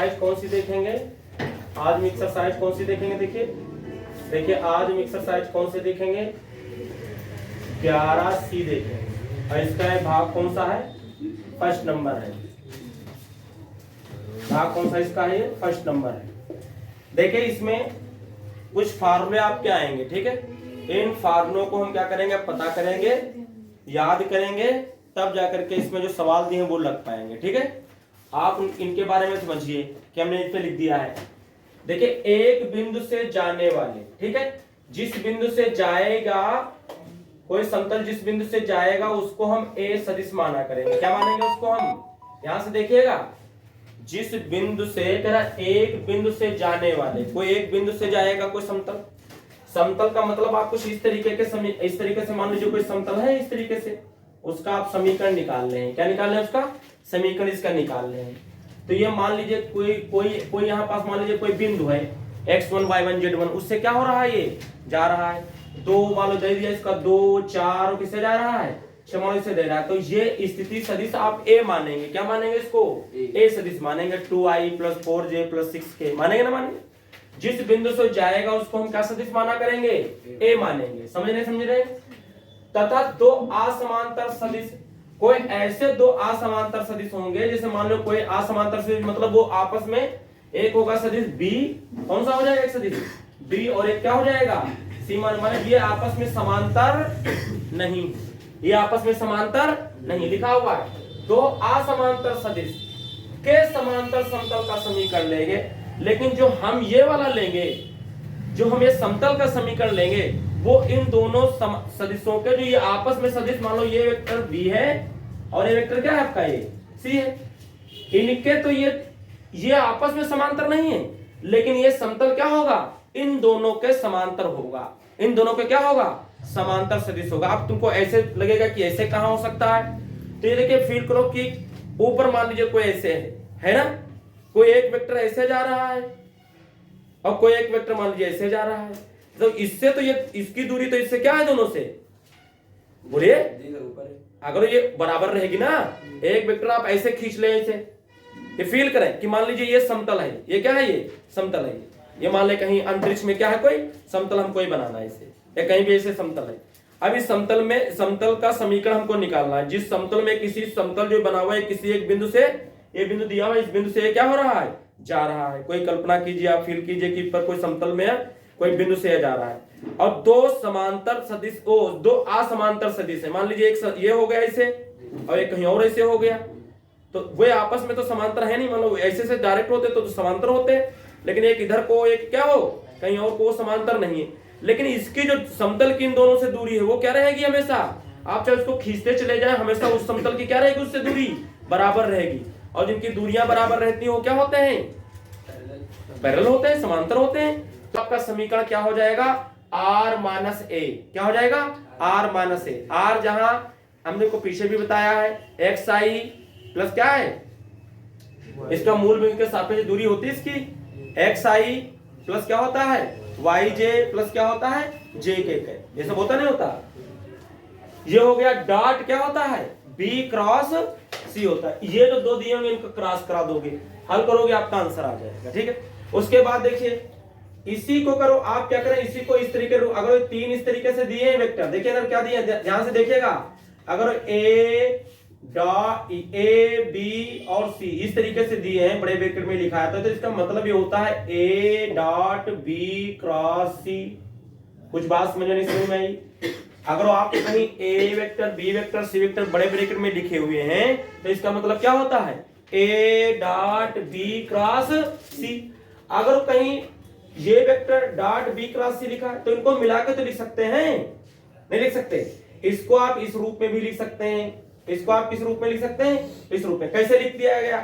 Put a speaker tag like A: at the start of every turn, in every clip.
A: Exercise कौन सी देखेंगे? आज हम एक्सरसाइज कौन सी देखेंगे? देखिए आज हम एक्सरसाइज कौन से देखेंगे? 11C देखेंगे। और इसका भाग कौन सा है? फर्स्ट नंबर है। भाग कौन सा इसका है? फर्स्ट नंबर है। देखिए इसमें कुछ फार्मूले आपके आएंगे, ठीक है। इन फार्मूलों को हम क्या करेंगे? पता करेंगे, याद करेंगे, तब जाकर के इसमें जो सवाल दिए हैं वो लग पाएंगे, ठीक है। आप इनके बारे में समझिए कि हमने इस पे लिख दिया है। देखिए एक बिंदु से जाने वाले, ठीक है, जिस बिंदु से जाएगा कोई समतल, जिस बिंदु से जाएगा उसको हम ए सदिश माना करेंगे। क्या मानेंगे उसको हम? यहां से देखिएगा, जिस बिंदु से तेरा एक बिंदु से जाने वाले, कोई एक बिंदु से जाएगा कोई समतल। समतल का मतलब आप कुछ इस तरीके से मान लीजिए कोई समतल है, इस तरीके से उसका आप समीकरण निकाल रहे हैं। क्या निकाल रहे हैं? उसका समीकरण इसका निकाल रहे हैं। तो ये मान लीजिए कोई यहाँ पास मान लीजिए कोई बिंदु है x1 y1 z1, उससे क्या हो रहा है? ये जा रहा है। दो मान लो दे दिया इसका 2 4 किससे जा रहा है? 6 मान लो इससे दे रहा है। तो ये स्थिति सदिश आप a मानेंगे। क्या मानेंगे इसको? a सदिश मानेंगे। 2i + 4j + 6k मानेंगे ना? मानेंगे। जिस बिंदु से जाएगा उसको हम क्या सदिश माना करेंगे? a मानेंगे। समझ रहे? तथा दो असमांतर सदिश, कोई ऐसे दो असमांतर सदिश होंगे, जैसे मान लो कोई असमांतर सदिश मतलब वो आपस में, एक होगा सदिश b, कौन सा हो जाएगा? एक सदिश b, और एक क्या हो जाएगा? c। माने ये आपस में समांतर नहीं, ये आपस में समांतर नहीं लिखा हुआ है। दो असमांतर सदिश के समांतर समतल का समीकरण लेंगे। लेकिन जो हम ये वाला लेंगे, जो हम ये समतल का समीकरण लेंगे, वो इन दोनों सदिशों के जो ये आपस में सदिश, मान लो ये वेक्टर b है और ये वेक्टर क्या है आपका? ये c है। इनके तो ये आपस में समांतर नहीं है, लेकिन ये समतल क्या होगा? इन दोनों के समांतर होगा। इन दोनों के क्या होगा? समांतर सदिश होगा। अब तुमको ऐसे लगेगा कि ऐसे कहां हो सकता है? तो ये देखिए फील करो कि ऊपर मान लीजिए कोई ऐसे है ना, कोई एक वेक्टर ऐसे जा रहा है और कोई एक वेक्टर मान लीजिए ऐसे जा रहा है। तो इससे तो ये इसकी दूरी तो इससे क्या है? दोनों से बोलिए, अगर ये बराबर रहेगी ना, एक वेक्टर आप ऐसे खींच ले, ऐसे ये फील करें कि मान लीजिए ये समतल है, ये क्या है? ये समतल है। ये मान ले कहीं अंतरिक्ष में क्या है? कोई समतल हमको ही बनाना है इसे, या कहीं भी ऐसे समतल है। अब इस समतल में समतल का समीकरण हमको निकालना है। जिस समतल में किसी समतल जो बना हुआ है किसी एक बिंदु से, ये बिंदु दिया हुआ है, इस बिंदु से क्या हो रहा है? जा रहा है। कोई कल्पना कीजिए, आप फील कीजिए कि पर कोई समतल में है, कोई बिंदु से जा रहा है, और दो समांतर सदिश, दो असमांतर सदिश है। मान लीजिए एक ये हो गया ऐसे और एक कहीं और ऐसे हो गया, तो वे आपस में तो समांतर है नहीं। मान लो ऐसे से डायरेक्ट होते तो समांतर होते, लेकिन एक इधर को एक क्या हो, कहीं और को समांतर नहीं है। लेकिन इसकी जो समतल की इन दोनों से दूरी है वो क्या रहेगी? हमेशा आप चाहे उसको खींचते चले जाए, हमेशा उस समतल की क्या रहेगी? उससे दूरी बराबर रहेगी। और जिनकी दूरियां बराबर रहती हैं वो क्या होते हैं? पैरेलल होते हैं, समांतर होते हैं। तो आपका समीकरण क्या हो जाएगा? r - a। क्या हो जाएगा? r - a। r जहां हमने को पीछे भी बताया है xi प्लस क्या है? इसका मूल बिंदु के सापेक्ष दूरी होती है इसकी। xi प्लस क्या होता है? yj प्लस क्या होता है? jk। ये सब होता नहीं होता? ये हो गया डॉट क्या होता है? b क्रॉस c होता है। ये जो दो दिए होंगे इनको क्रॉस करा दोगे, हल करोगे, आपका आंसर आ जाएगा, ठीक है। उसके बाद देखिए इसी को करो, आप क्या करें? इसी को इस तरीके, अगर तीन इस तरीके से दिए हैं वेक्टर, देखिए अगर क्या दिए, ध्यान से देखिएगा, अगर a b और c इस तरीके से दिए हैं, बड़े ब्रैकेट में लिखा है, तो इसका मतलब ये होता है a dot b cross c। कुछ बात समझ में आई? अगर आप कहीं a vector, b vector, c vector बड़े ब्रैकेट में लिखे हुए हैं, तो इसका मतलब क्या होता है? a dot b cross c। अगर कहीं ये vector dot b cross c लिखा है, तो इनको मिलाकर तो लिख सकते हैं? नहीं लिख सकते। इसको आप इस रूप में भी लिख सकते हैं, इसको आप किस रूप में लिख सकते हैं? इस रूप में। कैसे लिख दिया गया?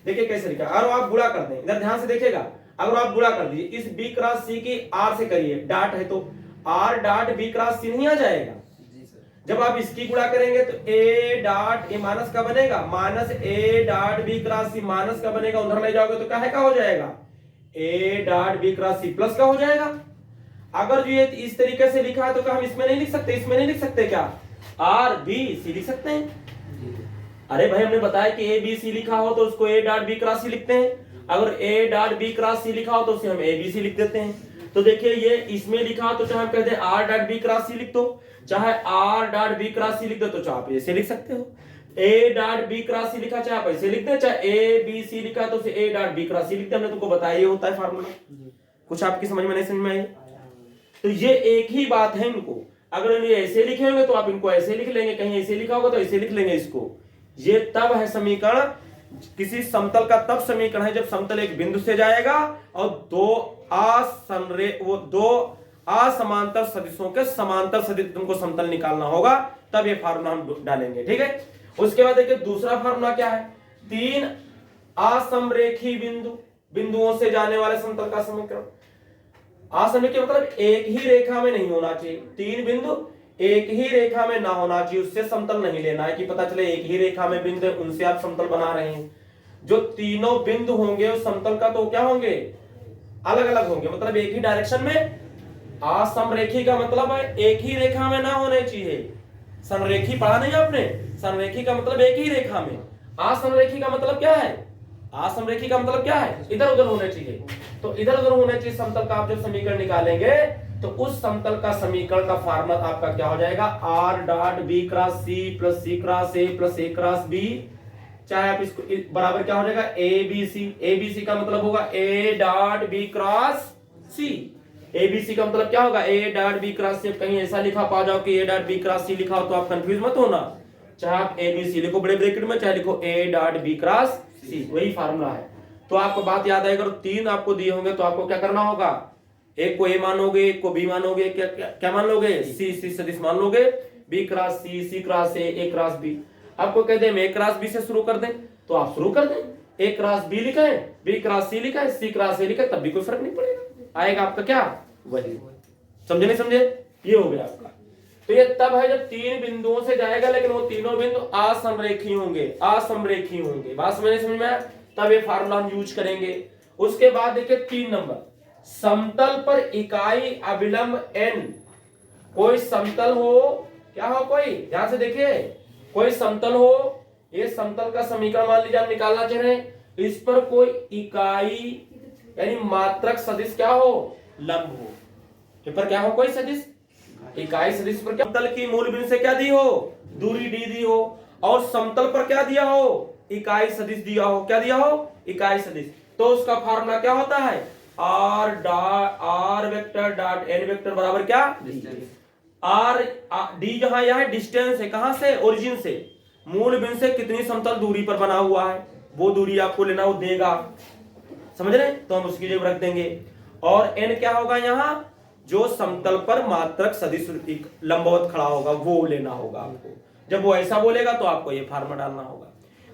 A: देखिए कैसे लिखा। अगर आप गुणा कर दें, इधर ध्यान से देखिएगा, अगर आप गुणा कर दीजिए इस b क्रॉस c की r से करिए, डॉट है तो r dot b cross c नहीं आ जाएगा? जब आप इसकी गुणा करेंगे तो a डॉट, ये माइनस का बनेगा, minus a dot b cross c minus का बनेगा, उधर ले जाओगे तो क्या है? का हो जाएगा? a dot b cross c plus का हो जाएगा। अगर जो ये इस तरीके से लिखा है तो क्या हम इसमें नहीं लिख सकते? इसमें नहीं लिख सकते क्या? r b c लिख सकते हैं। अरे भाई हमने बताया कि a b c लिखा हो तो उसको a dot b cross c लिखते हैं। अगर ए डॉट बी क्रॉस सी लिखा हो तो उसे हम ए बी सी लिख देते हैं। तो देखिए ये इसमें लिखा हो तो चाहे हम कहते हैं आर डॉट बी क्रॉस सी लिख दो, चाहे आर डॉट बी क्रॉस सी लिख दो तो चाहे आप ऐसे लिख सकते हो। ए डॉट बी क्रॉस सी लिखा चाहे आप ऐसे लिख दे, चाहे ए बी सी लिखा तो उसे ए डॉट बी क्रॉस सी लिखते हैं। हमने तुमको बताया ये होता है फार्मूला। कुछ आपकी समझ में नहीं समझ में आई? तो ये एक ही बात है इनको। अगर इन्हें ऐसे लिखे होंगे तो आप इनको ऐसे लिख लेंगे, कहीं ऐसे लिखा होगा तो ऐसे लिख लेंगे इसको। ये तब है समीकरण, किसी समतल का तब समीकरण है जब समतल एक बिंदु से जाएगा और दो असमांतर सदिशों के समांतर सदिश तुमको समतल निकालना होगा, तब ये फार्मूला हम डालेंगे। ठीक है, उसके बाद देखिए दूसरा फार्मूला क्या है, तीन असमरेखी बिंदुओं से जाने वाले समतल का समीकरण। असमरेखी मतलब एक ही रेखा में नहीं होना चाहिए, तीन बिंदु एक ही रेखा में ना होना चाहिए, उससे समतल नहीं लेना है कि पता चले एक ही रेखा में बिंदु उनसे आप समतल बना रहे हैं। जो तीनों बिंदु होंगे उस समतल का तो क्या होंगे, अलग अलग होंगे, मतलब एक ही डायरेक्शन में। असमरेखी का मतलब है एक ही रेखा में ना होने चाहिए। संरेखी पढ़ा नहीं आपने, संरेखी का मतलब एक ही रेखा में। असमरेखी का मतलब क्या है, असमरेखी का मतलब क्या है, इधर उधर होने चाहिए। तो इधर उधर होने चाहिए समतल का आप जब समीकरण निकालेंगे तो उस समतल का समीकरण का फार्मूला आपका क्या हो जाएगा, R dot B cross C plus C cross A plus A cross B, चाहे आप इसको बराबर क्या हो जाएगा, ए B C. A B C का मतलब होगा A dot B cross C. A B C का मतलब क्या होगा, A dot B cross C. कहीं ऐसा लिखा पा जाओ कि A dot B cross C लिखा हो तो आप कंफ्यूज मत होना, चाहे आप ए बी सी लिखो बड़े ब्रैकेट में, चाहे लिखो ए डॉट बी क्रॉस सी, वही फार्मूला है। तो आपको बात याद आएगा, अगर तीन आपको दिए होंगे तो आपको क्या करना होगा, एक को ए मानोगे, एक को बी मानोगे, क्या मान लोगे, सी सदिश मान लोगे, B cross C, C cross A cross B. आपको कहते हैं ए क्रॉस बी से शुरू कर दें तो आप शुरू कर दें, ए क्रॉस बी लिखा है, बी क्रॉस सी लिखा है, सी क्रॉस ए लिखा है, तब भी कोई फर्क नहीं पड़ेगा, आएगा आपका क्या वही। समझे नहीं समझे, ये हो गया आपका। तो ये तब है जब तीन बिंदुओं से जाएगा लेकिन वो तीनों बिंदु असमरेखी होंगे, असमरेखी होंगे। बात समझ में आया, तब ये फार्मूला हम यूज करेंगे। उसके बाद देखिए 3 नंबर, समतल पर इकाई अविलंब n। कोई समतल हो, क्या हो, कोई ध्यान से देखिए, कोई समतल हो, ये समतल का समीकरण मान लीजिए आप निकालना चाह रहे हैं, इस पर कोई इकाई यानी मात्रक सदिश क्या हो, लंब हो। इस पर क्या हो, कोई सदिश इकाई सदिश पर क्या, समतल की मूल बिंदु से क्या दी हो, दूरी डी दी हो, और समतल पर क्या दिया हो, इकाई सदिश दिया हो, क्या दिया हो, इकाई सदिश। तो उसका फार्मूला क्या होता है, R vector dot N vector बराबर क्या, आर डी जहां यह डिस्टेंस है, कहां से, ओरिजिन से, मूल बिंदु से कितनी समतल दूरी पर बना हुआ है वो दूरी आपको लेना, वो देगा, समझ रहे, तो हम उसकी जगह रख देंगे। और एन क्या होगा, यहां जो समतल पर मात्रक सदिश लंबवत खड़ा होगा वो लेना होगा आपको। जब वो ऐसा बोलेगा तो आपको ये फार्मूला डालना होगा।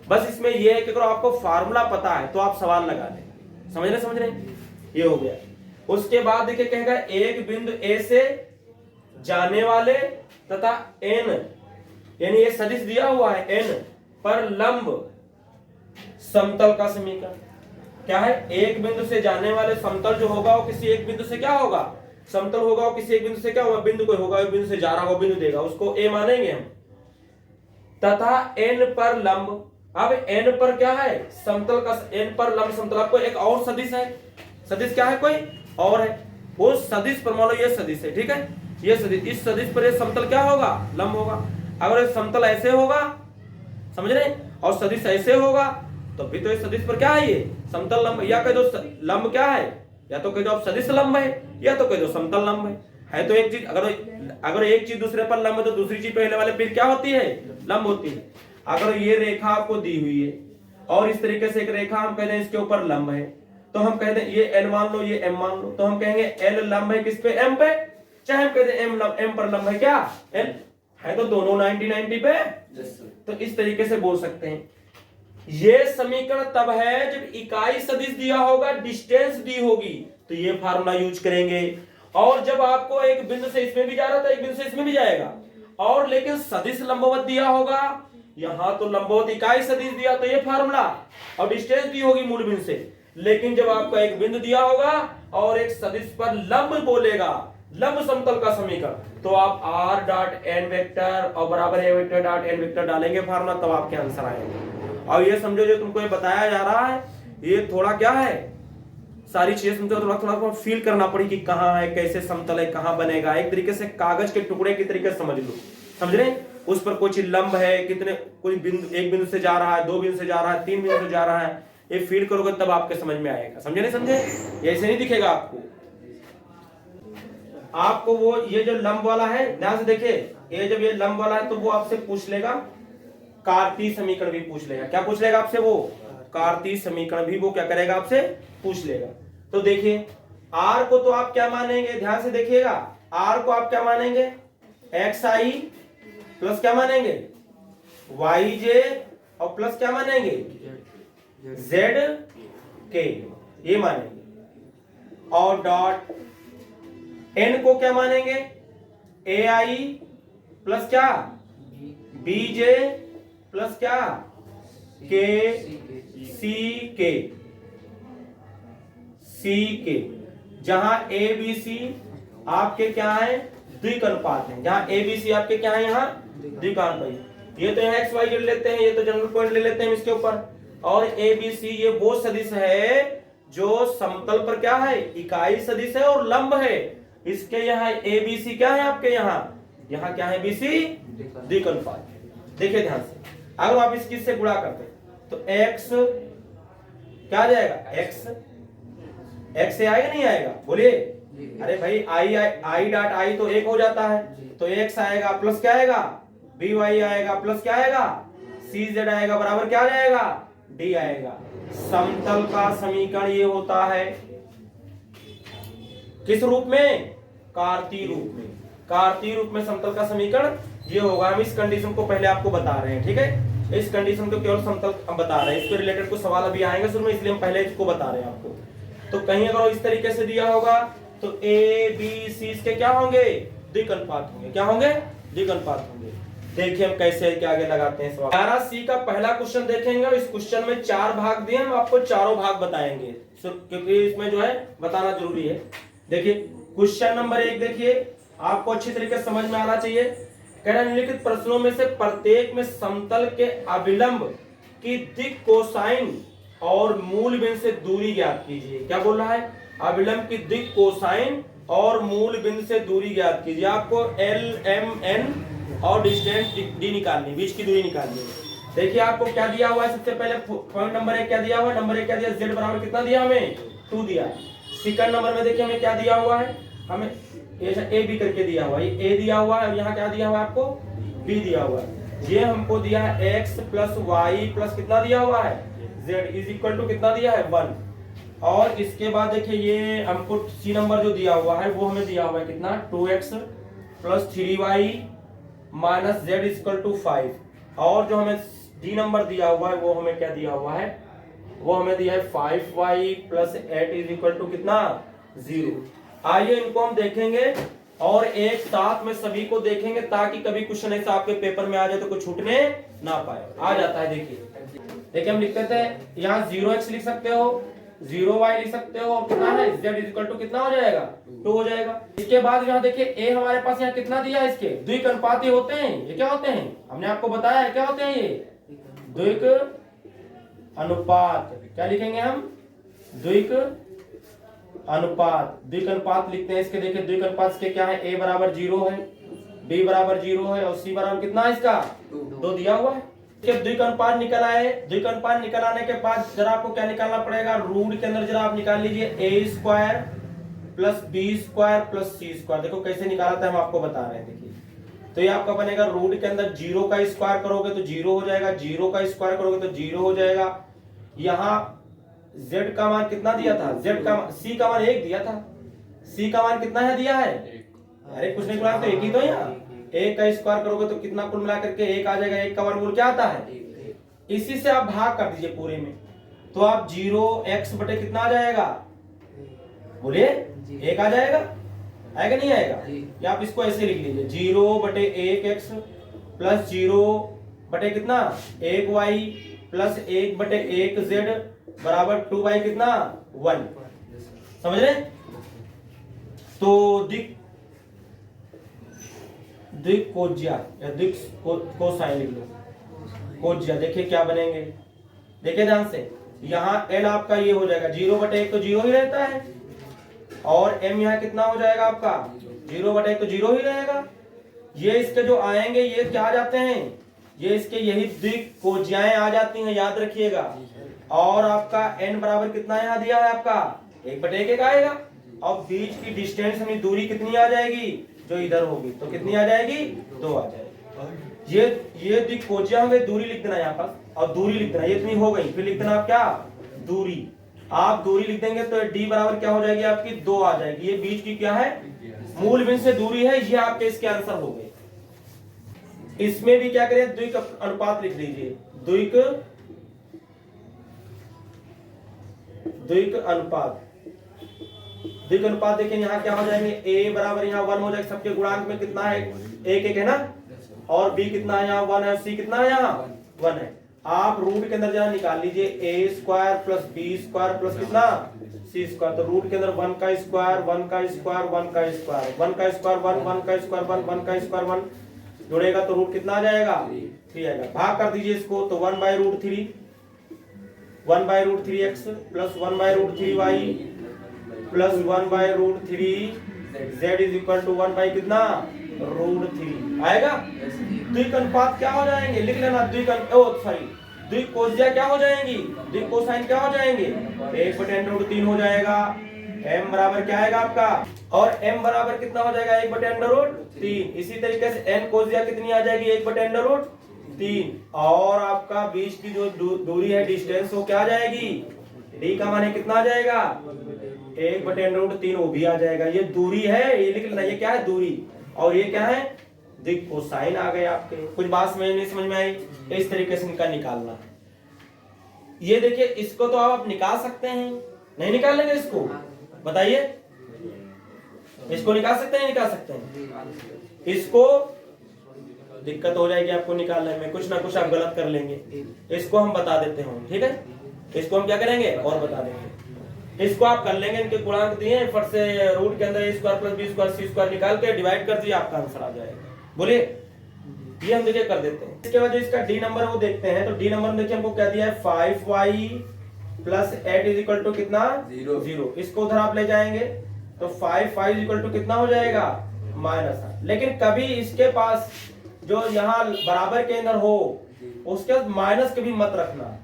A: बस इसमें ये है कि अगर आपको फार्मूला पता है तो आप सवाल लगा दें। समझ रहे, ये हो गया। उसके बाद देखिए कहेगा एक बिंदु ए से जाने वाले तथा एन, यानी ये सदिश दिया हुआ है एन पर लंब समतल का समीकरण क्या है, एक बिंदु से जाने वाले समतल जो होगा वो किसी एक बिंदु से क्या होगा, समतल होगा, वो किसी एक बिंदु से क्या होगा, बिंदु कोई होगा, एक बिंदु से जा रहा होगा, बिंदु देगा, उसको ए मानेंगे हम, तथा एन पर लंब। अब एन पर क्या है, समतल का, एन पर लंब समतल। आपको एक और सदिश है, सदिश क्या है, कोई और है, वो सदिश पर मान लो ये सदिश है, ठीक है, ये सदिश, इस सदिश पर ये समतल क्या होगा, लंब होगा। अगर ये समतल ऐसे होगा, समझ रहे, और सदिश ऐसे होगा तो भी तो इस सदिश पर क्या है, ये समतल लंब, या कह दो लंब क्या है, या तो कह दो आप सदिश लंब है, या तो कह दो समतल लंब है तो एक चीज, अगर एक चीज दूसरे पर लंब है तो दूसरी चीज पहले वाले पर क्या होती है, लंब होती है। अगर ये रेखा आपको दी हुई है और इस तरीके से एक रेखा हम कहते हैं इसके ऊपर लंब है, तो हम कहते हैं ये एल मान लो, ये एम मान लो, तो हम कहेंगे एल लंब है किस पे, एम पे, चाहे हम कहते हैं एम पर लंब है क्या, एल है, तो दोनों 90-90 पे, तो इस तरीके से बोल सकते हैं। ये समीकरण तब है जब इकाई सदिश दिया होगा, डिस्टेंस दी होगी, तो ये फार्मूला यूज करेंगे। और जब आपको एक बिंदु से इसमें भी जा रहा था, एक बिंदु से इसमें भी जाएगा, और लेकिन सदिश लंबवत दिया होगा, यहां तो लंबवत इकाई सदिश दिया तो ये फार्मूला, और डिस्टेंस दी होगी मूल बिंदु से। लेकिन जब आपको एक बिंदु दिया होगा और एक सदिश पर लंब बोलेगा, लंब समतल का समीकरण, तो आप आर डॉट एन वेक्टर और बराबर ए वेक्टर डॉट एन वेक्टर डालेंगे फार्मूला, तब आपके आंसर आएंगे। और ये समझो जो तुमको ये बताया जा रहा है ये थोड़ा क्या है, सारी चीजें तुमको थोड़ा थोड़ा फील करना पड़ेगी, कहाँ है, कैसे समतल है, कहाँ बनेगा। एक तरीके से कागज के टुकड़े की तरीके से समझ लो, समझ रहे, उस पर कोई चीज लंब है, कितने कोई बिंदु, एक बिंदु से जा रहा है, दो बिंदु से जा रहा है, तीन बिंदु से जा रहा है, ये फील करोगे तब आपके समझ में आएगा। समझे नहीं समझे, ये ऐसे नहीं दिखेगा आपको। आपको वो ये जो लंब वाला है, ध्यान से देखिए, ये जब ये लंब वाला है तो वो आपसे पूछ लेगा कार्तीय समीकरण भी पूछ लेगा। क्या पूछ लेगा आपसे, वो कार्तीय समीकरण भी वो क्या करेगा, आपसे पूछ लेगा। तो देखिए आर को तो आप क्या मानेंगे, ध्यान से देखिएगा, आर को आप क्या मानेंगे, एक्स आई प्लस क्या मानेंगे, वाई जे, और प्लस क्या मानेंगे, जेड के, ये मानेंगे। और डॉट एन को क्या मानेंगे, ए आई प्लस क्या, बी जे प्लस क्या, के सी के, सी के, जहां ए बी सी आपके क्या है, द्विकनुपात है। जहां ए बी सी आपके क्या है, यहाँ द्विकनुपात। ये तो यहाँ एक्स वाई लेते हैं, ये तो जनरल पॉइंट ले लेते हैं इसके ऊपर। और ए बी सी ये वो सदिश है जो समतल पर क्या है, इकाई सदिश है और लंब है। इसके यहाँ ए बी सी क्या है, आपके यहाँ क्या है, बी सी द्विकनुपात। देखिए ध्यान से, अगर आप इसकी से गुणा करते हैं तो एक्स क्या आ जाएगा, एक्स से आएगा नहीं आएगा, बोलिए। अरे भाई आई डॉट आई तो एक हो जाता है, तो एक्स आएगा प्लस क्या आएगा, बी वाई आएगा प्लस क्या आएगा, सी जेड आएगा, बराबर क्या आ जाएगा, डी आएगा। समतल का समीकरण ये होता है किस रूप में, कार्तीय रूप में। कार्तीय रूप में समतल का समीकरण ये होगा। हम इस कंडीशन को पहले आपको बता रहे हैं, ठीक है, इस कंडीशन को केवल समतल हम बता रहे हैं, इसके रिलेटेड कुछ सवाल अभी आएंगे शुरू में, इसलिए हम पहले इसको बता रहे हैं आपको। तो कहीं अगर इस तरीके से दिया होगा तो ए बी सी इसके क्या होंगे, द्विकनुपात होंगे। क्या होंगे, द्विकनुपात होंगे। देखिए हम कैसे क्या आगे लगाते हैं सवाल। 11C का पहला क्वेश्चन देखेंगे और इस क्वेश्चन में 4 भाग दिए, हम आपको चारों भाग बताएंगे क्योंकि इसमें जो है बताना जरूरी है। देखिए क्वेश्चन नंबर 1 देखिए, आपको अच्छी तरीके से समझ में आना चाहिए। कह रहा है निम्नलिखित प्रश्नों में से प्रत्येक में समतल के अभिलंब की दिक् कोसाइन और मूल बिंदु से दूरी ज्ञात कीजिए। क्या बोल रहा है, अभिलंब की दिक् कोसाइन और मूल बिंदु से दूरी ज्ञात कीजिए। आपको एल एम एन और डिस्टेंस डी निकालनी, बीच की दूरी निकालनी है। देखिए आपको क्या दिया हुआ है, सबसे पहले पॉइंट नंबर 1 क्या दिया हुआ है, नंबर 1 क्या दिया, z बराबर कितना दिया, हमें 2 दिया। सेकंड नंबर में देखिए हमें क्या दिया हुआ है, हमें ए बी करके दिया हुआ है, ये ए दिया हुआ है और यहाँ क्या दिया हुआ है आपको, बी दिया हुआ है। ये हमको दिया है एक्स प्लस वाई प्लस कितना दिया हुआ है, z इज इक्वल टू कितना दिया है 1। और इसके बाद देखिए ये हमको सी नंबर जो दिया हुआ है वो हमें दिया हुआ है कितना, 2x plus 3y minus z equal to 5। और जो हमें डी नंबर दिया हुआ है वो हमें क्या दिया हुआ है, वो हमें दिया है 5y plus 8 is equal to कितना, 0। आइए इनको हम देखेंगे और एक साथ में सभी को देखेंगे ताकि कभी क्वेश्चन ऐसा आपके पेपर में आ जाए तो कुछ छूटने ना पाए। आ जाता है, देखिए हम लिखते थे यहाँ 0x लिख सकते हो, 0y लिख सकते हो, और कितना है z इक्वल टू कितना हो जाएगा, 2 हो जाएगा। इसके बाद यहाँ देखिए a हमारे पास यहाँ कितना दिया है, इसके द्विकनुपाती होते हैं। ये क्या होते हैं, हमने आपको बताया है क्या होते हैं, ये द्विक अनुपात। क्या लिखेंगे हम, द्विक अनुपात, द्विक अनुपात लिखते हैं इसके। देखिए द्विक अनुपात इसके क्या है, a बराबर 0 है, b बराबर 0 है और c बराबर कितना है इसका 2 दिया हुआ है। द्विक अनुपात निकल आए। द्विक अनुपात निकल आने के बाद जरा आपको क्या निकालना पड़ेगा, रूट के अंदर जरा आप निकाल लीजिए a square plus b square plus c square. देखो कैसे निकाला था हम आपको बता रहे हैं। देखिए तो ये आपका बनेगा, रूट के अंदर 0 का स्क्वायर करोगे तो 0 हो जाएगा, 0 का स्क्वायर करोगे तो 0 हो जाएगा। यहाँ z का मान कितना दिया था, z का c का मान 1 दिया था, c का मान कितना है दिया है, अरे कुछ नहीं बोला तो 1 ही तो, यहाँ 1 का स्क्वायर करोगे तो कितना कुल मिला करके 1 आ जाएगा। 1 का वर्गमूल क्या आता है, इसी से आप भाग कर दीजिए पूरे में, तो आप 0x बटे कितना आ जाएगा, बोलिए 1 आ जाएगा, आएगा नहीं आएगा। या आप इसको ऐसे लिख लीजिए 0 बटे 1x प्लस 0 बटे कितना 1y प्लस 1 बटे 1z बराबर 2y कितना 1। समझ रहे, तो द्विक कोज्या या द्विक कोसाइन लिख लो, कोज्या। देखिए क्या बनेंगे, देखिए ध्यान से, यहाँ n आपका ये हो जाएगा 0/1 तो 0 ही रहता है, और m यहाँ कितना हो जाएगा आपका 0/1 तो 0 ही रहेगा। ये इसके जो आएंगे ये क्या आ जाते हैं, ये इसके यही द्विकोज्याएं आ जाती हैं, याद रखिएगा। और आपका n बराबर कितना यहाँ दिया है आपका 1/1 आएगा, और बीच की डिस्टेंस में दूरी कितनी आ जाएगी, जो इधर होगी तो कितनी आ जाएगी 2 आ जाएगी। ये द्विकोज्या होंगे, दूरी लिख देना यहाँ पर, और दूरी लिख देना, ये इतनी हो गई, फिर लिख देना आप क्या दूरी। आप दूरी लिख देंगे तो d बराबर क्या हो जाएगी आपकी 2 आ जाएगी। ये बीच की क्या है मूल बिंदु से दूरी है, ये आपके इसके आंसर हो गए। इसमें भी क्या करें द्विक अनुपात लिख दीजिए, द्विक अनुपात। द्विक अनुपात देखें यहाँ क्या हो जाएंगे, a बराबर यहाँ 1 हो जाएगा, सबके गुणांक में कितना है 1 है ना, और b कितना है यहाँ 1 है, c कितना है यहाँ 1 है। आप रूट के अंदर जरा निकाल लीजिए a² + b² प्लस कितना c², तो रूट के अंदर 1 का स्क्वायर 1 का स्क्वायर 1 का स्क्वायर 1 का स्क्वायर 1 1 का स्क्वायर 1 1 का स्क्वायर 1 जोड़ेगा तो रूट कितना आ जाएगा 3 आएगा। भाग कर दीजिए इसको, तो 1/√3 1/√3x plus 1/√3y plus 1/√3z is equal to 1 कितना √3 आएगा। द्विक अनुपात क्या हो जाएंगे, लिख लेना द्विकोज्या क्या हो जाएंगी, द्विकोसाइन क्या हो जाएंगे 1/√3 हो जाएगा। m बराबर क्या आएगा आपका, और m बराबर कितना हो जाएगा 1/√3। इसी तरीके से n कोज्या कितनी आ जाएगी 1/√3, और आपका बीच की जो दूरी है डिस्टेंस वो क्या आ जाएगी, d का मान कितना आ जाएगा 1/√3 वो भी आ जाएगा। ये दूरी है, ये लिख लेना, ये क्या है दूरी, और ये क्या है द्विकोसाइन आ गए आपके। कुछ बात समझ नहीं समझ में आई, इस तरीके से इनका निकालना है। ये देखिए इसको तो आप निकाल सकते हैं, नहीं निकाल लेंगे इसको बताइए, इसको निकाल सकते हैं निकाल सकते हैं, इसको दिक्कत हो जाएगी आपको निकालने में, कुछ ना कुछ आप गलत कर लेंगे। इसको हम बता देते हैं, ठीक है, इसको हम क्या करेंगे और बता देंगे। इसको आप कर लेंगे, इनके गुणांक दिए फट से रूट के अंदर a² + b² c² निकाल के डिवाइड कर दिए, आपका आंसर आ जाएगा। बोलिए ये हम देखिए कर देते हैं। इसके बाद जो इसका डी नंबर वो देखते हैं, तो डी नंबर में देखिए हमको क्या दिया है 5y + 8 इज इक्वल टू कितना 0। इसको उधर आप ले जाएंगे तो 5 इज इक्वल टू कितना हो जाएगा -8। लेकिन कभी इसके पास जो यहाँ बराबर के अंदर हो उसके माइनस कभी मत रखना,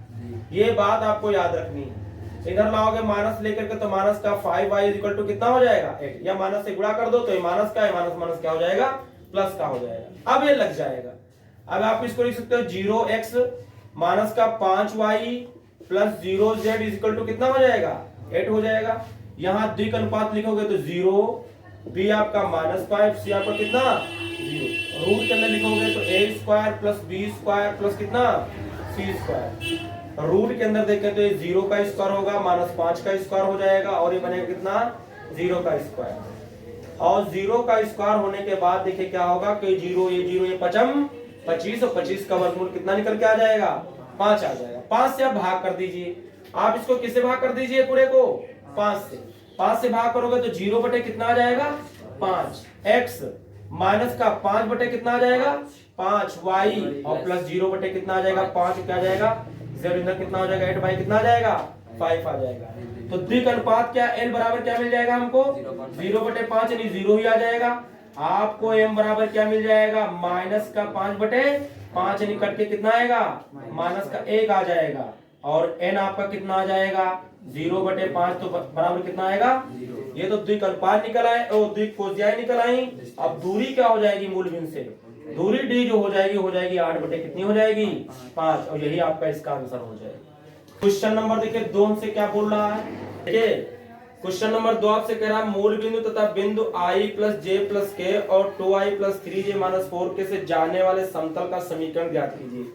A: ये बात आपको याद रखनी है। इधर लाओगे माइनस लेकर के तो माइनस का 5y इज इक्वल टू कितना हो जाएगा 8, या माइनस से गुणा कर दो तो ये माइनस का है, माइनस क्या हो जाएगा प्लस का हो जाएगा। अब ये लग जाएगा, अब आप इसको लिख सकते हो 0x माइनस का 5y plus 0z is equal to कितना हो जाएगा 8 हो जाएगा। यहाँ द्विक अनुपात लिखोगे तो 0, b आपका -5, c आपका कितना 0। रूट के अंदर लिखोगे तो a² + b² प्लस कितना c²। रूट के अंदर देखें तो ये 0 का स्क्वायर होगा, -5 का स्क्वायर हो जाएगा, और ये बनेगा कितना 0 का स्क्वायर। और 0 का स्क्वायर होने के बाद देखिए क्या होगा कि 0 ये 25 और 25 का वर्गमूल कितना निकल के आ जाएगा 5 आ जाएगा। 5 से आप भाग कर दीजिए, आप इसको किससे भाग कर दीजिए पूरे को 5 से भाग करोगे तो 0 बटे कितना आ जाएगा 5, x माइनस का 5 बटे कितना आ जाएगा 5 y, और प्लस 0 बटे कितना आ जाएगा 5 क्या आ जाएगा z, इधर कितना हो जाएगा 8 y कितना आ जाएगा 5 आ जाएगा। तो द्विक अनुपात क्या n बराबर क्या मिल जाएगा हमको 0/5 यानी 0 ही आ जाएगा। आपको m बराबर क्या मिल जाएगा -5/5 यानी कट के कितना आएगा -1 आ जाएगा, और n आपका कितना आ जाएगा 0/5 तो बराबर कितना आएगा 0। ये तो द्विक अनुपात निकल आए और द्विकोज्याएं निकल आई। अब दूरी क्या हो जाएगी मूल बिंदु से, दूरी d जो हो जाएगी 8 बटे कितनी हो जाएगी 5, और यही आपका इसका आंसर हो जाएगा। क्वेश्चन नंबर देखिए 2 हमसे क्या बोल रहा है, देखिए क्वेश्चन नंबर 2 आपसे कह रहा है मूल बिंदु तथा बिंदु i + j + k और 2i + 3j - 4k से जाने वाले समतल का समीकरण ज्ञात कीजिए।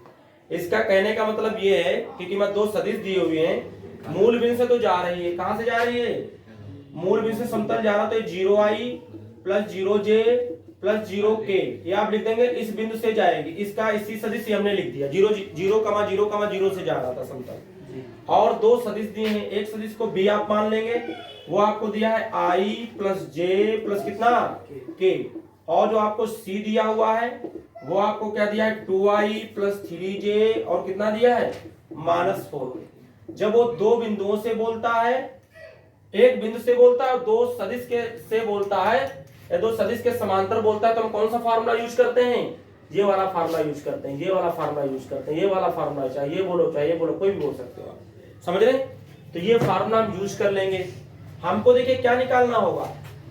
A: इसका कहने का मतलब ये है क्योंकि मैं 2 सदिश दिए हुए हैं, मूल बिंदु से तो जा रही है, कहां से जा रही है मूल बिंदु से समतल जा रहा, तो 0i + 0j + 0k ये आप लिख देंगे, इस बिंदु से जाएगी, इसका इसी सदिश हमने लिख दिया 0 0 से जा रहा था समतल। और 2 सदिश दिए हैं, एक सदिश को b आप मान लेंगे, वो आपको दिया है i + j + कितना k, और जो आपको c दिया हुआ है वो आपको क्या दिया है 2i + 3j और कितना दिया है -4। जब वो दो बिंदुओं से बोलता है, एक बिंदु से बोलता है और दो सदिश के से बोलता है या दो सदिश के समांतर बोलता है, तो हम कौन सा फार्मूला यूज करते हैं? ये वाला फार्मूला यूज करते हैं, ये वाला फार्मूला यूज करते हैं, ये वाला फार्मूला, चाहे ये बोलो चाहे ये बोलो, कोई भी बोल सकते हो आप, समझ रहे? तो ये फार्मूला हम यूज कर लेंगे। हमको देखिए क्या निकालना होगा,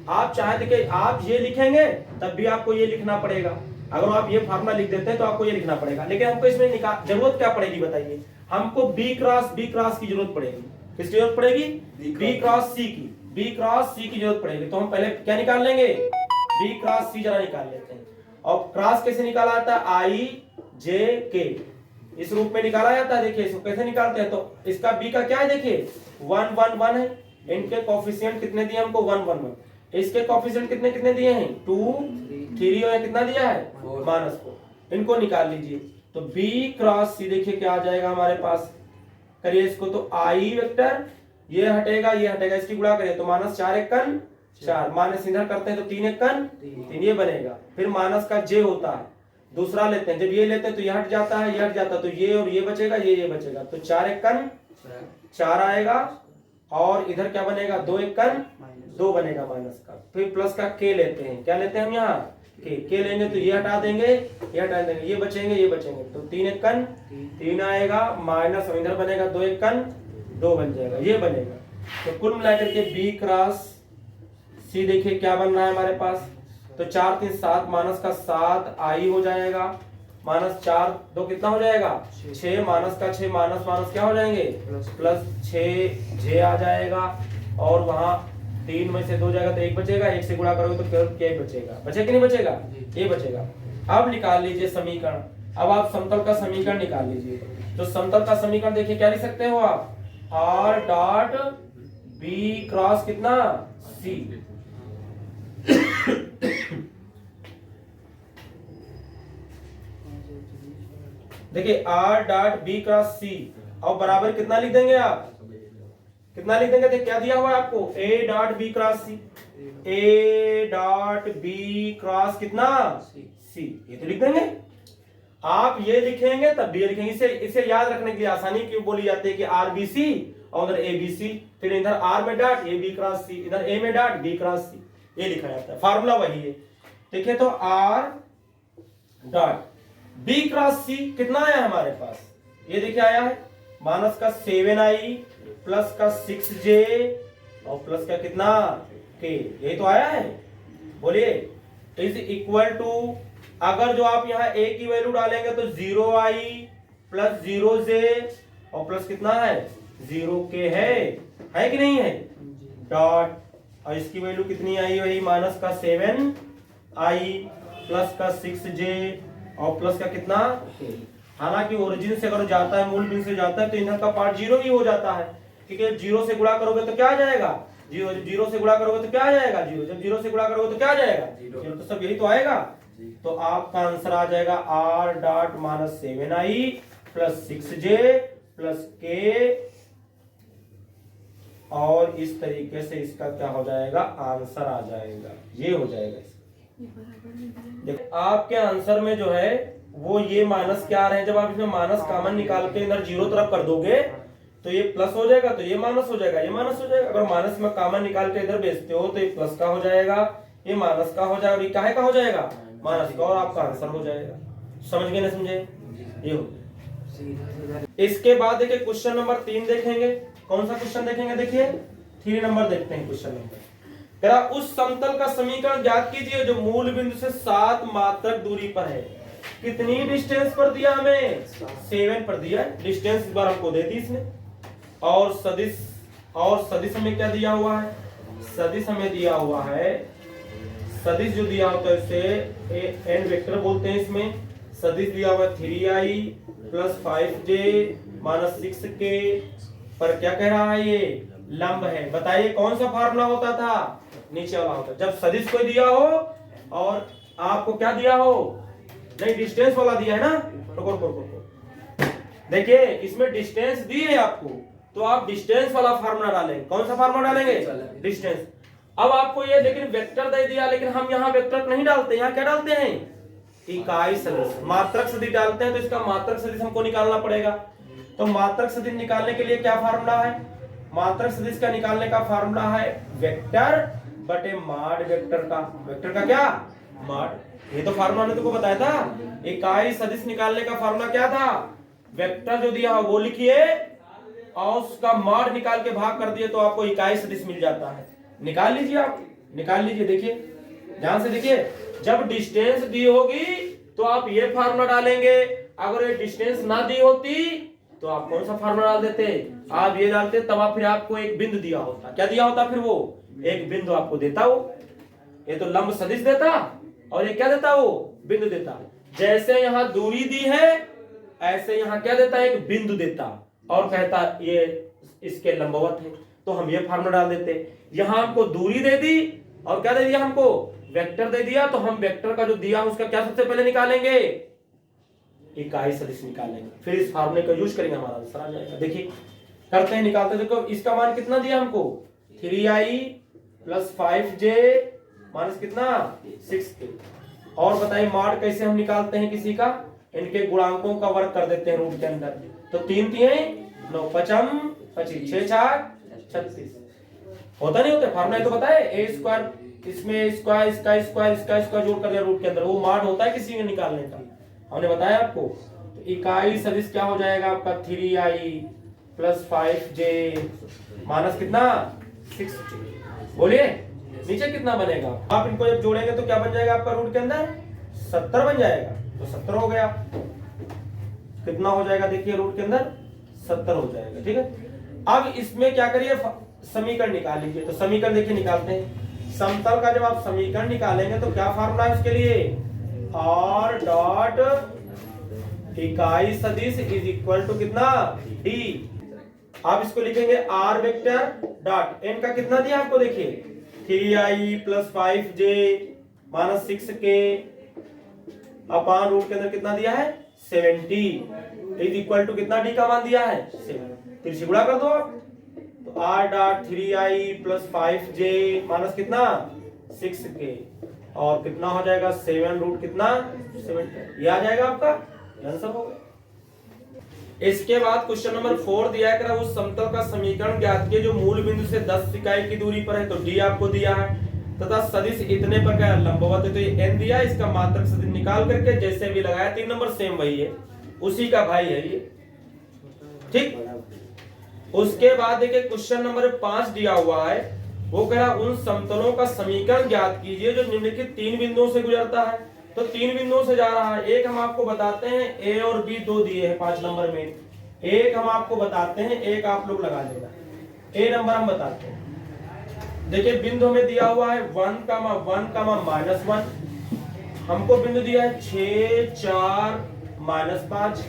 A: आप चाहे देखिए आप ये लिखेंगे तब भी आपको ये लिखना पड़ेगा, अगर आप ये फार्मूला लिख देते हैं तो आपको ये लिखना पड़ेगा, लेकिन हमको इसमें जरूरत क्या पड़ेगी बताइए? हमको बी क्रॉस की जरूरत पड़ेगी। किसकी जरूरत पड़ेगी? बी क्रॉस सी की, बी क्रॉस सी की जरूरत पड़ेगी। तो हम पहले क्या निकाल लेंगे? बी क्रॉस सी जरा निकाल लेते हैं। और क्रॉस कैसे निकाला जाता है? आई जे के, इस रूप में निकाला जाता है। देखिए इसको कैसे निकालते हैं, तो इसका बी का क्या है, देखिए 1 1 1 है, इनके कोफिशिएंट कितने दिए हमको? 1 1 1। इसके कोफिशिएंट कितने कितने दिए हैं? 2 3, और कितना दिया है? -4। इनको निकाल लीजिए। तो बी क्रॉस सी देखिए क्या आ जाएगा हमारे पास, करिए इसको, तो आई वेक्टर, ये हटेगा ये हटेगा, इसकी गुणा करिए तो -4 1 4, माइनस इधर करते हैं तो 3 1 3, ये बनेगा। फिर माइनस का जे होता है, दूसरा लेते हैं, जब ये लेते हैं तो ये हट जाता है, ये हट जाता है, तो ये और ये बचेगा, ये बचेगा, तो 4 1 4 आएगा, और इधर क्या बनेगा? 2 1 2 बनेगा माइनस का। फिर प्लस का के लेते हैं, क्या लेते हैं हम यहाँ? के लेंगे तो ये हटा देंगे, ये हटा देंगे, ये बचेंगे ये बचेंगे, तो 3 1 3 आएगा, माइनस इधर बनेगा 2 1 2 बन जाएगा, ये बनेगा। तो कुल मिलाकर के बी क्रॉस सी देखिए क्या बन रहा है हमारे पास, तो 4 3 7, माइनस का 7 आई हो जाएगा, -4 2 कितना हो जाएगा? 6, माइनस का 6, माइनस क्या हो जाएंगे? +6 जे आ जाएगा, और वहां 3 में से 2 जाएगा तो 1 बचेगा, 1 से गुणा करोगे तो केवल क्या बचेगा? बचे कि नहीं बचेगा? ये बचेगा। अब निकाल लीजिए समीकरण, अब आप समतल का समीकरण निकाल लीजिए। तो समतल का समीकरण देखिए क्या लिख सकते हो आप? आर डॉट बी क्रॉस कितना? सी। देखिए आर डॉट बी क्रॉस सी, और बराबर कितना लिख देंगे आप? कितना लिख देंगे? क्या दिया हुआ है आपको? A dot B cross C, A dot B cross कितना? सी, ये तो लिख देंगे। आप ये लिखेंगे तब भी ये लिखेंगे। इसे याद रखने के लिए आसानी क्यों बोली जाती है कि आर बी सी और उधर ए बी सी, फिर इधर आर में डॉट ए बी क्रॉस सी, इधर ए में डॉट बी क्रॉस सी, ये लिखा जाता है, फार्मूला वही है। देखिए तो आर डॉट बी क्रॉस सी कितना आया हमारे पास? ये देखिए आया है माइनस का 7 आई, प्लस का 6 जे, और प्लस का कितना? के, यही तो आया है। बोलिए इज इक्वल टू, अगर जो आप यहाँ ए की वैल्यू डालेंगे तो 0 आई प्लस 0 जे, और प्लस कितना है? 0 के है कि नहीं है? डॉट, और इसकी वैल्यू कितनी आई? वही माइनस का 7 आई प्लस का 6 जे, और प्लस का कितना? हालांकि ओरिजिन से अगर जाता है, मूल बिंदु से जाता है, तो इधर का पार्ट 0 ही हो जाता है, क्योंकि 0 से गुणा करोगे तो क्या आ जाएगा? 0 से गुणा करोगे तो क्या आ जाएगा? 0। जब 0 से गुणा करोगे तो क्या आ जाएगा? 0। तो सब यही तो आएगा। तो आपका आंसर आ जाएगा आर डॉट -7 आई प्लस 6 जे प्लस के, और इस तरीके से इसका क्या हो जाएगा? आंसर आ जाएगा, ये हो जाएगा। देखो आपके आंसर में जो है वो ये माइनस क्या आ रहे हैं, जब आप इसमें माइनस कॉमन निकाल के इधर 0 तरफ कर दोगे तो ये प्लस हो जाएगा, तो ये माइनस हो जाएगा, ये माइनस हो जाएगा। अगर माइनस में कॉमन निकाल के इधर भेजते हो तो ये प्लस का हो जाएगा, ये माइनस का हो जाएगा, और ये काहे का हो जाएगा? माइनस का, और आपका आंसर हो जाएगा। समझ गए ना समझे? ये हो। इसके बाद देखिए क्वेश्चन नंबर 3 देखेंगे। कौन सा क्वेश्चन देखेंगे? देखिए 3 नंबर देखते हैं क्वेश्चन नंबर। जरा उस समतल का समीकरण ज्ञात कीजिए जो मूल बिंदु से 7 मात्रक दूरी पर है। कितनी डिस्टेंस पर दिया हमें? 7 पर दिया है। डिस्टेंस इस बार हमको दे दी इसने। और सदिश हमें क्या दिया हुआ है? सदिश हमें दिया हुआ है, सदिश जो दिया होता है इसे एन वेक्टर बोलते हैं। इसमें सदिश दिया हुआ है 3i plus 5j minus 6k, पर क्या कह रहा है? ये लंब है। बताइए कौन सा फार्मूला होता था? नीचे वाला होता। जब सदिश कोई दिया हो और आपको क्या दिया हो? नहीं, डिस्टेंस वाला दिया है ना। रुको देखिए इसमें डिस्टेंस दी है आपको, तो आप डिस्टेंस वाला फार्मूला डालेंगे। कौन सा फार्मूला डालेंगे? डिस्टेंस। अब आपको ये लेकिन वेक्टर दे दिया, लेकिन हम यहाँ वेक्टर नहीं डालते, यहाँ क्या डालते हैं? इकाई सदिश, मात्रक सदिश डालते हैं। तो इसका मात्रक सदिश हमको निकालना पड़ेगा। तो मात्रक सदिश निकालने के लिए क्या फार्मूला है? मात्रक सदिश का निकालने का फार्मूला है वेक्टर बटे मॉड वेक्टर का। वेक्टर का क्या? मॉड। ये तो फार्मूला ने तुमको बताया था। इकाई सदिश निकालने का फार्मूला क्या था? वेक्टर जो दिया वो लिखिए और उसका मॉड निकाल के भाग कर दिए तो आपको इकाई सदिश मिल जाता है। निकाल लीजिए, आप निकाल लीजिए। देखिए ध्यान से देखिए, जब डिस्टेंस दी होगी तो आप ये फार्मूला डालेंगे, अगर ये डिस्टेंस ना दी होती तो आप कौन सा फार्मूला डाल देते? आप ये डालते, तब आप फिर आपको एक बिंदु दिया होता। क्या दिया होता? फिर वो एक बिंदु आपको देता। वो ये तो लंब सदिश देता और ये क्या देता? वो बिंदु देता। जैसे यहाँ दूरी दी है ऐसे यहाँ क्या देता? एक बिंदु देता और कहता ये इसके लंबवत है, तो हम ये फार्मूला डाल देते। यहाँ हमको दूरी दे दी और क्या दे दिया? हमको वेक्टर दे दिया, तो हम वेक्टर का जो दिया उसका क्या सबसे पहले निकालेंगे? इकाई सदिश निकालेंगे, फिर इस फार्मूले का यूज करेंगे, हमारा आंसर आ जाएगा। देखिए करते हैं, निकालते। देखो इसका मान कितना दिया हमको? 3i प्लस 5j माइनस कितना? 6k। और बताइए मॉड कैसे हम निकालते हैं किसी का? इनके गुणांकों का वर्ग कर देते हैं रूट के अंदर। तो 3 3 9 5 25 6 4 36 होता नहीं होता? फार्मूला तो बताए, ए स्क्वायर इसमें स्क्वायर इसका स्क्वायर जोड़ कर दिया रूट के अंदर, वो मॉड होता है किसी के निकालने का, हमने बताया आपको। तो इकाई सदिश क्या हो जाएगा आपका? 3i प्लस 5j माइनस कितना? 6j। बोलिए नीचे कितना बनेगा? आप इनको जब जोड़ेंगे तो क्या बन जाएगा आपका रूट के अंदर? 70 बन जाएगा। तो 70 हो गया। कितना हो जाएगा? देखिए रूट के अंदर 70 हो जाएगा। ठीक है, अब इसमें क्या करिए? समीकरण निकाल लीजिए। तो समीकरण देखिए निकालते हैं। समतल का जब आप समीकरण निकालेंगे तो क्या फार्मूला है उसके लिए? r डॉट इकाई सदिश इज इक्वल टू कितना? d। आप इसको लिखेंगे r वेक्टर डॉट n का कितना दिया आपको? देखिए 3i plus 5j minus 6k अपान रूट के अंदर कितना दिया है? 70 इज इक्वल टू कितना? d का मान दिया है 7। तिरछी गुणा कर दो आप। तो r dot 3i plus 5j minus कितना? 6k और कितना हो जाएगा? 7 रूट कितना? 7। ये आ जाएगा आपका आंसर हो गया। इसके बाद क्वेश्चन नंबर 4 दिया है, उस समतल का समीकरण ज्ञात कीजिए जो मूल बिंदु से 10 इकाई की दूरी पर है। तो d आपको दिया है तथा सदिश इतने पर क्या लंबवत है, तो ये n दिया। इसका मात्रक सदिश निकाल करके जैसे भी लगाया 3 नंबर सेम वही है, उसी का भाई है ये। ठीक, उसके बाद देखिए क्वेश्चन नंबर 5 दिया हुआ है, वो कह रहा उन समतलों का समीकरण ज्ञात कीजिए जो निम्नलिखित 3 बिंदुओं से गुजरता है। तो 3 बिंदुओं से जा रहा है। एक हम आपको बताते हैं, ए और बी 2 दिए हैं 5 नंबर में। एक हम आपको बताते हैं, एक आप लोग लगा लेना। ए नंबर हम बताते हैं। देखिए बिंदु हमें दिया हुआ है 1, -1। हमको बिंदु दिया है 6 4 -5।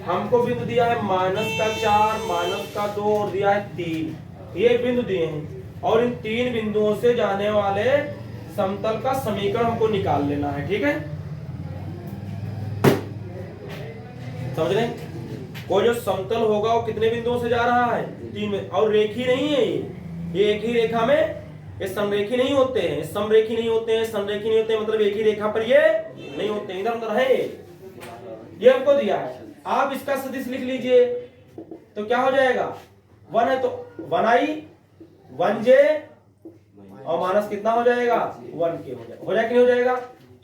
A: हमको बिंदु दिया है -4 -2 और दिया है 3। ये बिंदु दिए हैं और इन 3 बिंदुओं से जाने वाले समतल का समीकरण हमको निकाल लेना है। ठीक है, समझ रहे? कोई जो समतल होगा वो कितने बिंदुओं से जा रहा है? 3 में। और रेखी नहीं है ये एक ही रेखा में, ये समरेखी नहीं होते हैं, समरेखी नहीं होते हैं, संरेखी नहीं होते हैं, मतलब एक ही रेखा पर ये नहीं होते, इधर उधर है। ये हमको दिया है, आप इसका सदिश लिख लीजिए। तो क्या हो जाएगा? 1 है तो 1i 1j और माइनस कितना हो जाएगा? 1k हो जाएगा कि नहीं हो जाएगा?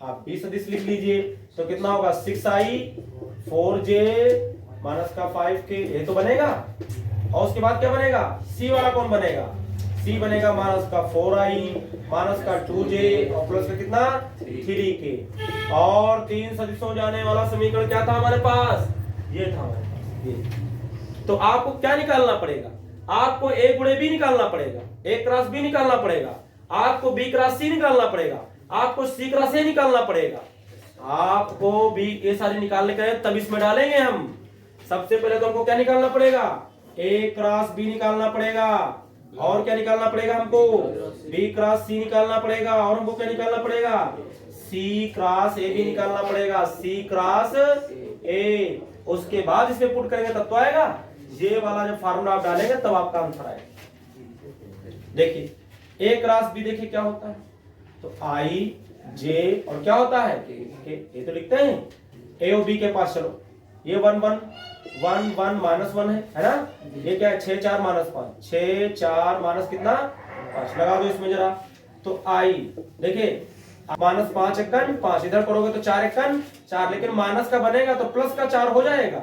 A: आप भी सदिश लिख लीजिए। तो कितना होगा? 6i 4j माइनस का 5k, ये तो बनेगा। और उसके बाद क्या बनेगा? c वाला कौन बनेगा? c बनेगा माइनस का 4i माइनस का 2j और प्लस का कितना? 3k। और 3 सदिशों जाने वाला समीकरण क्या था हमारे पास? ये था हमारे पास ये। तो आपको क्या निकालना पड़ेगा? आपको a गुणे b निकालना पड़ेगा, a क्रॉस b निकालना पड़ेगा, आपको b क्रॉस c निकालना पड़ेगा, आपको c क्रॉस a निकालना पड़ेगा, आपको b ये सारे निकालने का तब इसमें डालेंगे हम। सबसे पहले तो हमको क्या निकालना पड़ेगा? a क्रॉस b निकालना पड़ेगा और क्या निकालना पड़ेगा हमको? b क्रॉस c निकालना पड़ेगा और हमको क्या निकालना पड़ेगा? c क्रॉस a भी निकालना पड़ेगा, c क्रॉस a। उसके बाद इसमें पुट करेंगे तब तो आएगा। ये वाला जो फार्मूला आप डालेंगे तब आपका आंसर आएगा। देखिए a क्रॉस b देखिए क्या होता है? तो i j और क्या होता है? ये तो लिखते हैं a और b के पास। चलो ये 1 1 1 1 -1 है ना। ये क्या है 6 4 -5, 6 4 माइनस कितना 5, लगा दो इसमें जरा। तो आई देखिए -5 एकन 5, इधर करोगे तो 4 एकन 4, लेकिन माइनस का बनेगा तो प्लस का 4 हो जाएगा।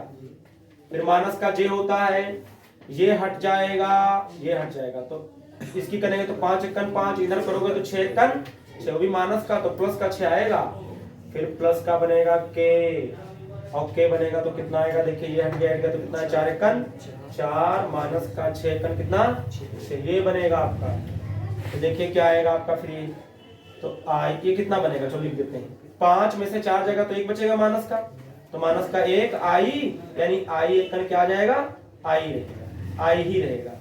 A: फिर माइनस का जे होता है, ये हट जाएगा, ये हट जाएगा, तो इसकी करेंगे तो 5 एकन 5, इधर करोगे तो 6 एकन 6, वो भी माइनस का तो प्लस का 6 आएगा। फिर प्लस का बनेगा के, और के बनेगा तो कितना आएगा, देखिए ये हट गया तो कितना है 4 एकन 4 माइनस का 6 एकन कितना 6, ये बनेगा आपका। तो देखिए क्या आएगा आपका फ्री, तो आई ये कितना बनेगा, चलो लिख देते हैं। 5 में से 4 जाएगा तो 1 बचेगा माइनस का, तो माइनस का 1 आई, यानी आई एक करके आ जाएगा आई रहेगा, आई ही रहेगा।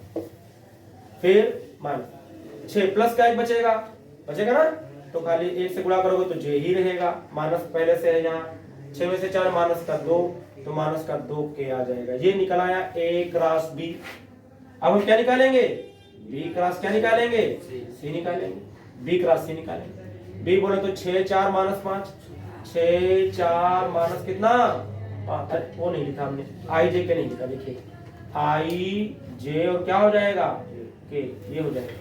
A: फिर माइनस 6 प्लस का 1 बचेगा, बचेगा ना, तो खाली 1 से गुणा करोगे तो जे ही रहेगा, माइनस पहले से है यहाँ। 6 में से 4 माइनस का 2, तो माइनस का 2 के आ जाएगा। ये निकल आया ए क्रॉस बी। अब हम क्या निकालेंगे, बी क्रॉस क्या निकालेंगे, सी निकालेंगे, बी क्रॉस सी निकालेंगे। बी बोले तो 6 4 -5, 6 4 माइनस कितना 5, वो नहीं लिखा हमने, आई जे के नहीं लिखा, देखिए आई जे और क्या हो जाएगा के, ये हो जाएगा।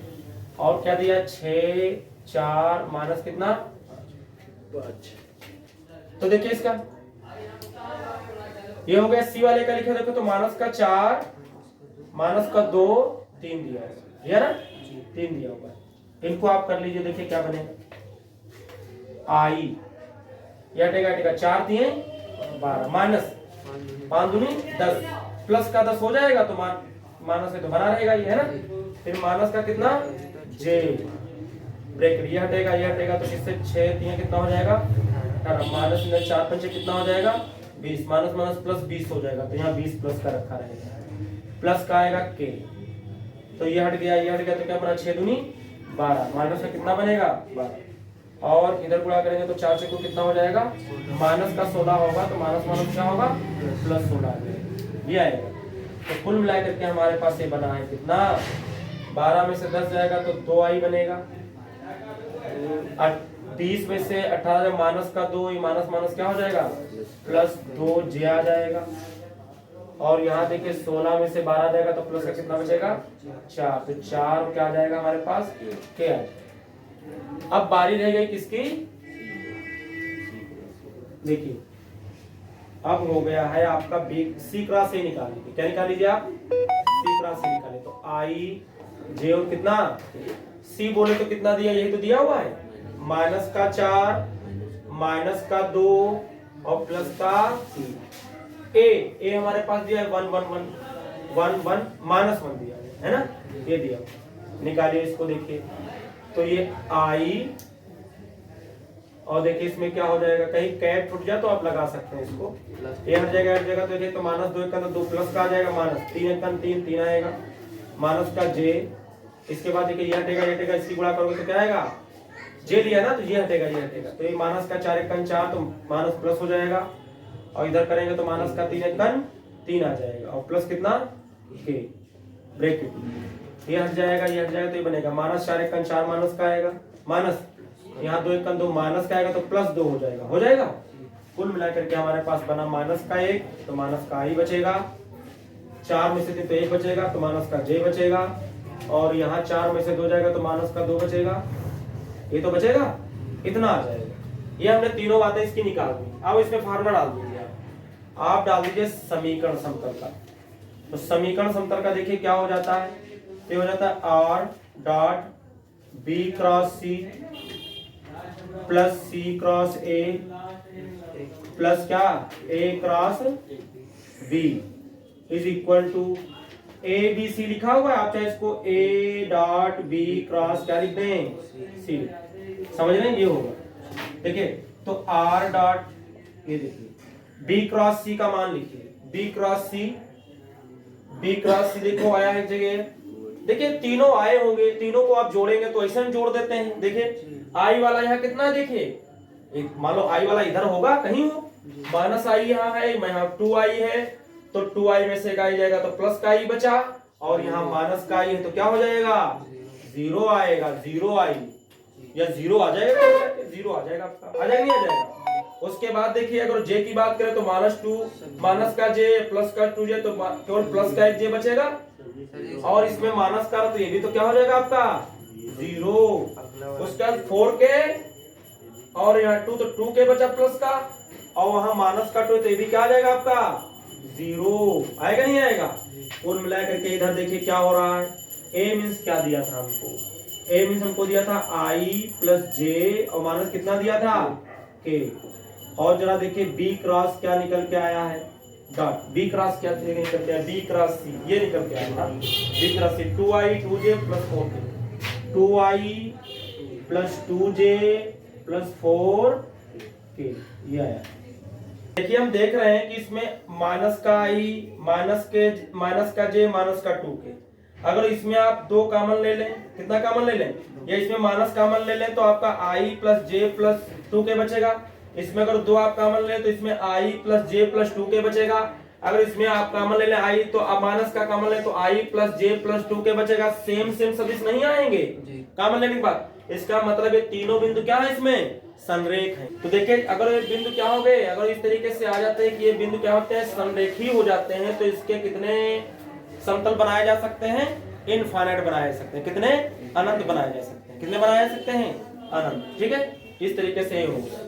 A: और क्या दिया 6 4 माइनस कितना 5, तो देखिए इसका ये हो गया। सी वाले का लिखे देखो तो माइनस का 4 माइनस का 2 3 दिया है ना, 3 दिया होगा। इनको आप कर लीजिए, देखिए क्या बनेगा, आई या हटेगा 4 दिए 12 माइनस 5 दूनी 10, प्लस का 10 हो जाएगा तो माइनस है तो बना रहेगा ये, है ना। फिर माइनस का कितना जे, ब्रैकेट ये हटेगा तो इससे 6 दिए कितना हो जाएगा 18, माइनस में 4 5 कितना हो जाएगा 20, माइनस माइनस प्लस 20 हो जाएगा, तो यहाँ 20 प्लस का रखा रहेगा। प्लस का आएगा के, तो ये हट गया तो क्या बना 6 दूनी 12, माइनस का कितना बनेगा 12, और इधर गुणा करेंगे तो 4 से को कितना हो जाएगा, माइनस का 16 होगा, तो माइनस माइनस क्या होगा प्लस 16 ये आएगा। तो कुल मिला करके हमारे पास ये बना है कितना, 12 में से 10 जाएगा तो 2 आई बनेगा, 30 में से 18 माइनस का 2, माइनस माइनस क्या हो जाएगा प्लस 2 जे आ जाएगा। और यहाँ देखिए 16 में से 12 जाएगा तो प्लस का कितना बचेगा 4, तो 4 क्या आ जाएगा हमारे पास के आ जाएगा। अब बारी रह गई किसकी, देखिए अब हो गया है आपका बी, सी क्रॉस ए निकाल लीजिए। क्या निकाल लीजिए आप, सी क्रॉस ए निकाले तो आई जे और कितना सी बोले तो कितना दिया, यही तो दिया हुआ है, माइनस का 4 माइनस का 2 और प्लस का ए हमारे पास दिया है 1 1 1 1 1 माइनस 1 दिया है ना, ये दिया। निकालिए इसको, देखिए तो ये आई, और देखिए इसमें क्या हो जाएगा, कहीं कैप टूट जाए तो आप लगा सकते हैं इसको, ये हट जाएगा तो देखिए तो माइनस 2 का तो 2 प्लस का आ जाएगा, माइनस 3 का 3 आएगा, माइनस का जे, इसके बाद देखिए ये हटेगा इसकी गुणा करोगे तो क्या आएगा, जे लिया ना तो ये हटेगा, तो ये माइनस का 4 1 4 तो माइनस प्लस हो जाएगा, और इधर करेंगे तो माइनस का 3 1 3 आ जाएगा, और प्लस कितना के, ब्रैकेट ये हट जाएगा तो ये बनेगा माइनस 4 1 4 माइनस का आएगा, माइनस यहाँ 2 1 2 माइनस का आएगा तो प्लस 2 हो जाएगा। कुल मिलाकर के हमारे पास बना माइनस का 1, तो माइनस का ही बचेगा, 4 में से 3 तो 1 बचेगा, तो माइनस का जे बचेगा, और यहाँ 4 में से 2 जाएगा तो माइनस का 2 बचेगा, ये तो बचेगा, इतना आ जाएगा। ये हमने तीनों बातें इसकी निकाल दी। अब इसमें फार्मूला डाल दीजिए, आप डाल दीजिए समीकरण समतल का। तो समीकरण समतल का देखिए क्या हो जाता है, ये हो जाता है R dot B cross C plus C cross A plus क्या A cross B is equal to A B C लिखा हुआ है, आप चाहे इसको ए डॉट बी क्रॉस क्या लिख दें सी, समझ रहे हैं, ये होगा। देखिए तो आर डॉट, ये देखिए बी क्रॉस सी का मान लिखिए, बी क्रॉस सी देखो आया है जगह, देखिए तीनों आए होंगे, तीनों को आप जोड़ेंगे तो ऐसे हम जोड़ देते हैं। देखिए आई वाला यहाँ कितना है, देखिए मान लो आई वाला इधर होगा कहीं हो, माइनस आई यहाँ है, यहाँ 2 आई है, तो 2 आई में से एक आई जाएगा तो प्लस का आई बचा, और यहाँ माइनस का आई है तो क्या हो जाएगा 0 आएगा, 0 आई या 0 आ जाएगा, 0 आ जाएगा आपका, आ जाएगा नहीं आ जाएगा, उसके बाद देखिए अगर जे की बात करें तो -2 माइनस का जे प्लस का 2j, तो केवल प्लस का एक जे बचेगा, और इसमें माइनस का तो ये भी तो क्या हो जाएगा आपका 0। उसके बाद 4k और यहाँ 2 तो 2k बचा प्लस का, और वहां माइनस का 2 तो ये भी क्या आ जाएगा आपका 0 आएगा, नहीं आएगा। कुल मिला करके इधर देखिए क्या हो रहा है। a मींस क्या दिया था हमको, a मींस हमको दिया था i प्लस जे और माइनस कितना दिया था k। और जरा देखिए b क्रॉस क्या निकल के आया है, डॉट b क्रॉस क्या निकल के आया, b क्रॉस c ये निकल के आया था, b cross c 2i 2j plus 4k, 2i plus 2j plus 4k ये आया। देखिए हम देख रहे हैं कि इसमें माइनस का i माइनस का j माइनस का 2k, अगर इसमें आप दो कॉमन ले लें, कितना कॉमन ले लें, या इसमें माइनस कॉमन ले लें तो आपका i plus j plus 2k बचेगा। इसमें अगर दो आप कॉमन ले तो इसमें i plus j plus 2k बचेगा। अगर इसमें आप कॉमन ले लें i तो आप माइनस का कॉमन ले तो i plus j plus 2k बचेगा। सेम सेम सदिश नहीं आएंगे कॉमन लेने के बाद। इसका मतलब ये तीनों बिंदु क्या है इसमें संरेख है। तो देखिए अगर ये बिंदु क्या हो गए, अगर इस तरीके से आ जाते हैं कि ये बिंदु क्या होते हैं संरेखी हो जाते हैं, तो इसके कितने समतल बनाए जा सकते हैं, इनफाइनाइट बनाए जा सकते हैं, कितने अनंत बनाए जा सकते हैं, कितने बनाए जा सकते हैं अनंत। ठीक है, इस तरीके से हो गया।